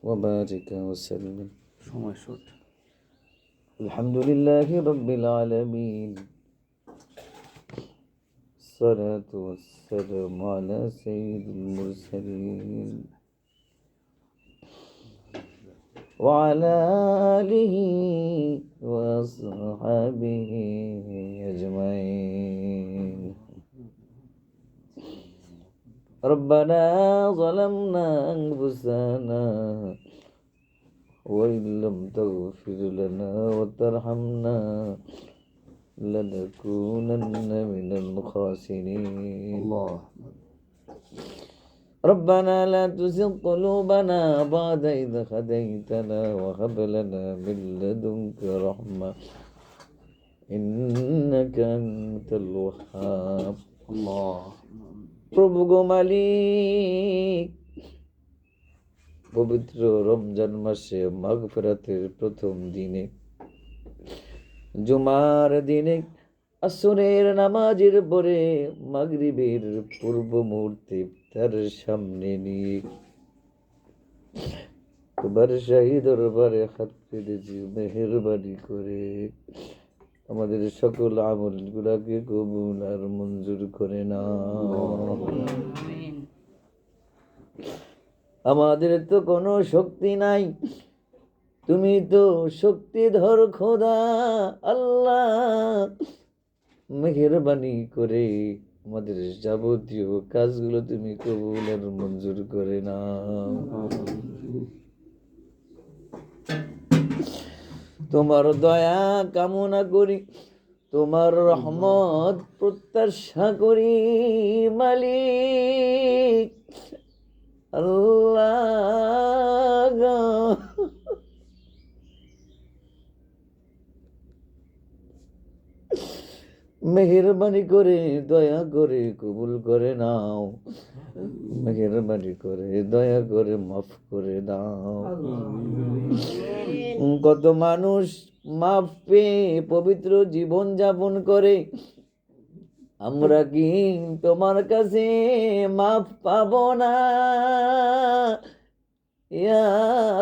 وبارك وسلم. الحمد لله رب العالمين، الصلاة والسلام على سيد المرسلين وعلى آله وأصحابه أجمعين. ربنا ظلمنا أنفسنا وإن لم تغفر لنا وترحمنا لنكونن من الخاسرين. الله. ربنا لا تزغ قلوبنا بعد إذ هديتنا وهب لنا من لدنك رحمة إنك أنت الوهاب. الله. প্রভু গো মালিক, পবিত্র রমজান মাসে মাগফিরাতের প্রথম দিনে, জুমার দিনে, আসরের নামাজের পরে মাগরিবের পূর্ব মুহূর্তে তার সামনে নিয়ে তোমার শাহী দরবারে হাত পেতেছি, মেহেরবানি করে আমাদের সকল আমল গুলাকে কবুল আর মঞ্জুর করে না। আমাদের তো কোনো শক্তি নাই, তুমি তো শক্তিধর খোদা আল্লাহ। মেহেরবানি করে আমাদের যাবতীয় কাজগুলো তুমি কবুল আর মঞ্জুর করে নাও। তোমার দয়া কামনা করি, তোমার রহমত প্রত্যাশা করি মালিক আল্লাহ। মেহেরবানি করে দয়া করে কবুল করে নাও, মেহেরবানি করে দয়া করে মাফ করে দাও। কত মানুষ মাফ পেয়ে পবিত্র জীবন যাপন করে, আমরা কি তোমার কাছে মাফ পাবো না? ইয়া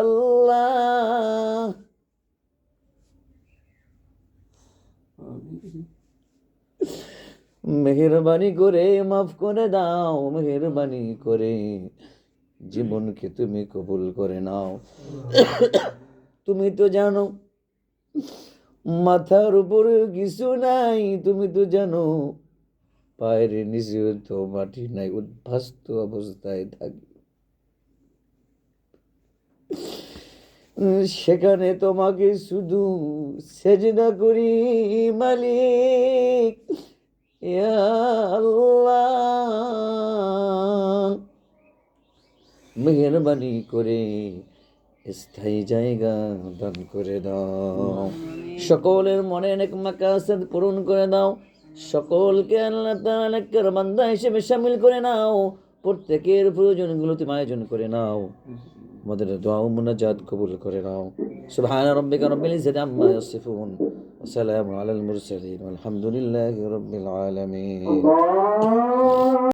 আল্লাহ, মেহেরবানি করে মাফ করে দাও, মেহেরবানি করে জীবনকে তুমি কবুল করে নাও। তুমি তো জানো মাথার উপরে কিছু নাই, তুমি তো জানো পায়ের নিচে তো মাটি নাই, উদ্ভাস্ত অবস্থায় থাকি। সেখানে তোমাকে শুধু সেজদা করি মালিক ইয়া আল্লাহ। মেহেরবানি করে স্থায়ী জায়গা দান করে দাও, সকলের মনে নেক মাকাসাদ পূরণ করে দাও, সকলকে আল্লাহ তাআলা নেককার বান্দা হিসেবে শামিল করে নাও, প্রত্যেকের প্রয়োজনগুলো তুমি আয়োজন করে নাও, আমাদের দোয়া ও মুনাজাত কবুল করে নাও। সুবহানা রাব্বিকা রাব্বিল ইজ্জাতি আম্মা ইয়াসিফুন ওয়া সালামুন আলাল মুরসালিন ওয়াল হামদুলিল্লাহি রাব্বিল আলামিন।